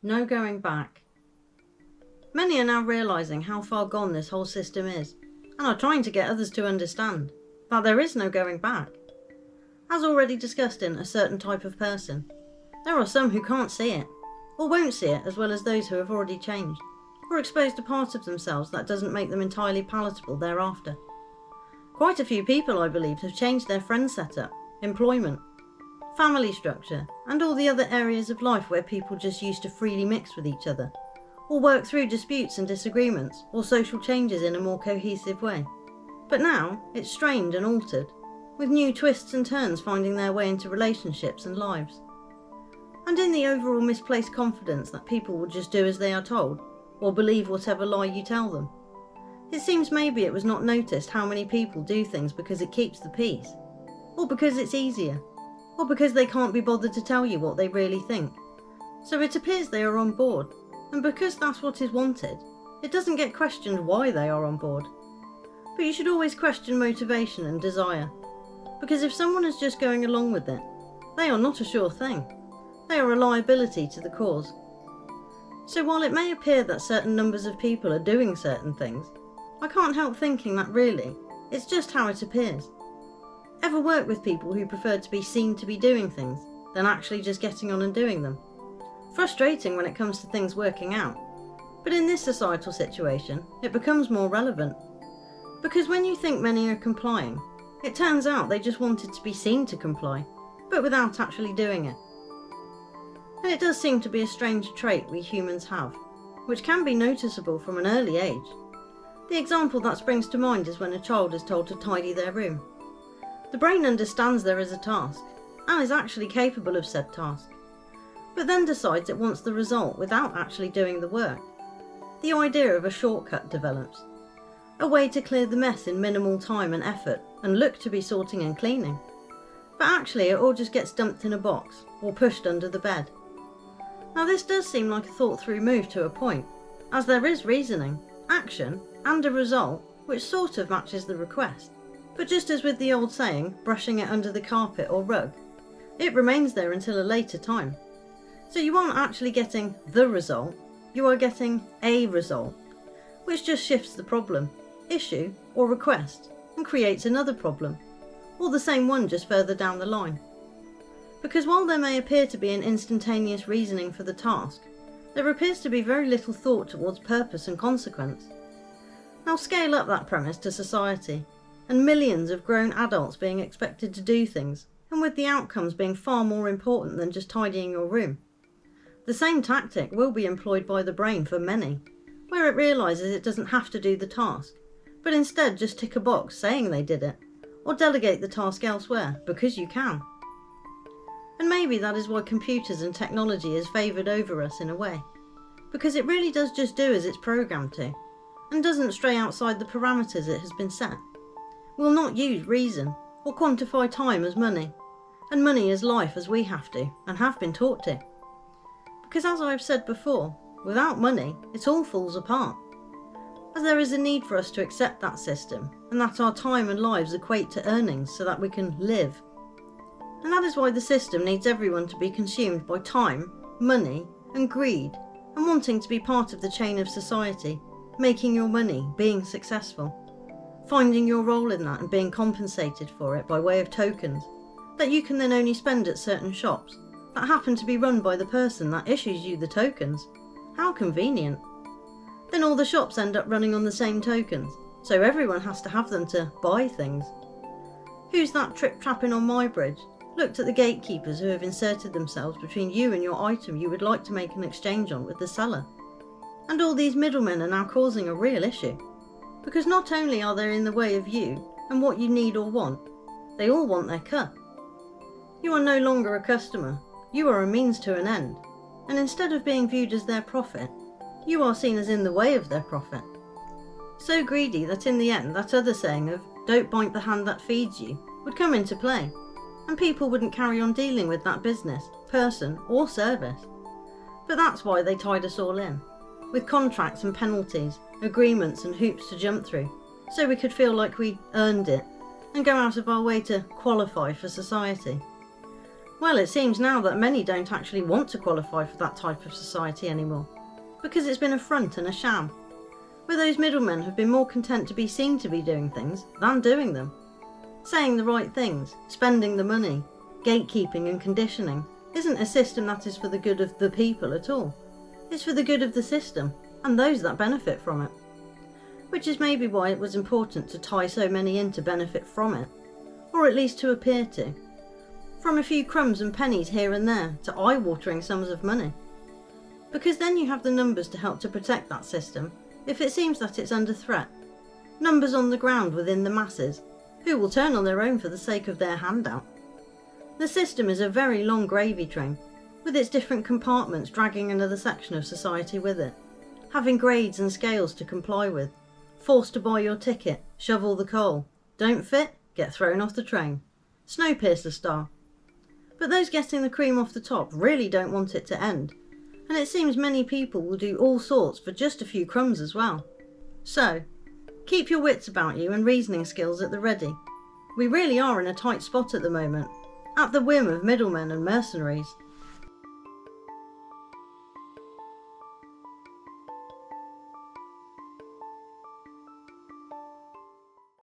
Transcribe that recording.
No going back. Many are now realising how far gone this whole system is, and are trying to get others to understand that there is no going back. As already discussed in A Certain Type of Person, there are some who can't see it, or won't see it as well as those who have already changed, or exposed a part of themselves that doesn't make them entirely palatable thereafter. Quite a few people, I believe, have changed their friend setup, employment, family structure, and all the other areas of life where people just used to freely mix with each other, or work through disputes and disagreements, or social changes in a more cohesive way. But now, it's strained and altered, with new twists and turns finding their way into relationships and lives. And in the overall misplaced confidence that people will just do as they are told, or believe whatever lie you tell them, it seems maybe it was not noticed how many people do things because it keeps the peace, or because it's easier, or because they can't be bothered to tell you what they really think. So it appears they are on board, and because that's what is wanted, it doesn't get questioned why they are on board. But you should always question motivation and desire, because if someone is just going along with it, they are not a sure thing. They are a liability to the cause. So while it may appear that certain numbers of people are doing certain things, I can't help thinking that really, it's just how it appears. Ever work with people who prefer to be seen to be doing things than actually just getting on and doing them? Frustrating when it comes to things working out, but in this societal situation, it becomes more relevant. Because when you think many are complying, it turns out they just wanted to be seen to comply, but without actually doing it. And it does seem to be a strange trait we humans have, which can be noticeable from an early age. The example that springs to mind is when a child is told to tidy their room. The brain understands there is a task, and is actually capable of said task, but then decides it wants the result without actually doing the work. The idea of a shortcut develops, a way to clear the mess in minimal time and effort and look to be sorting and cleaning. But actually it all just gets dumped in a box or pushed under the bed. Now this does seem like a thought through move to a point, as there is reasoning, action and a result which sort of matches the request. But just as with the old saying, brushing it under the carpet or rug, it remains there until a later time. So you aren't actually getting the result, you are getting a result, which just shifts the problem, issue or request and creates another problem, or the same one just further down the line. Because while there may appear to be an instantaneous reasoning for the task, there appears to be very little thought towards purpose and consequence. Now scale up that premise to society, and millions of grown adults being expected to do things, and with the outcomes being far more important than just tidying your room. The same tactic will be employed by the brain for many, where it realises it doesn't have to do the task, but instead just tick a box saying they did it, or delegate the task elsewhere, because you can. And maybe that is why computers and technology is favoured over us in a way, because it really does just do as it's programmed to, and doesn't stray outside the parameters it has been set. Will not use reason, or quantify time as money, and money as life as we have to, and have been taught to. Because as I've said before, without money, it all falls apart. As there is a need for us to accept that system, and that our time and lives equate to earnings so that we can live. And that is why the system needs everyone to be consumed by time, money, and greed, and wanting to be part of the chain of society, making your money, being successful, finding your role in that and being compensated for it by way of tokens, that you can then only spend at certain shops, that happen to be run by the person that issues you the tokens. How convenient. Then all the shops end up running on the same tokens, so everyone has to have them to buy things. Who's that trip-trapping on my bridge? Looked at the gatekeepers who have inserted themselves between you and your item you would like to make an exchange on with the seller. And all these middlemen are now causing a real issue, because not only are they in the way of you and what you need or want, they all want their cut. You are no longer a customer, you are a means to an end, and instead of being viewed as their profit, you are seen as in the way of their profit. So greedy that in the end that other saying of "don't bite the hand that feeds you" would come into play, and people wouldn't carry on dealing with that business, person or service. But that's why they tied us all in, with contracts and penalties, agreements and hoops to jump through, so we could feel like we earned it, and go out of our way to qualify for society. Well, it seems now that many don't actually want to qualify for that type of society anymore, because it's been a front and a sham, where those middlemen have been more content to be seen to be doing things than doing them. Saying the right things, spending the money, gatekeeping and conditioning isn't a system that is for the good of the people at all. It's for the good of the system and those that benefit from it. Which is maybe why it was important to tie so many in to benefit from it, or at least to appear to. From a few crumbs and pennies here and there to eye-watering sums of money. Because then you have the numbers to help to protect that system if it seems that it's under threat. Numbers on the ground within the masses, who will turn on their own for the sake of their handout. The system is a very long gravy train, with its different compartments dragging another section of society with it, having grades and scales to comply with, forced to buy your ticket, shovel the coal, don't fit, get thrown off the train. Snowpiercer style. But those getting the cream off the top really don't want it to end, and it seems many people will do all sorts for just a few crumbs as well. So, keep your wits about you and reasoning skills at the ready. We really are in a tight spot at the moment, at the whim of middlemen and mercenaries.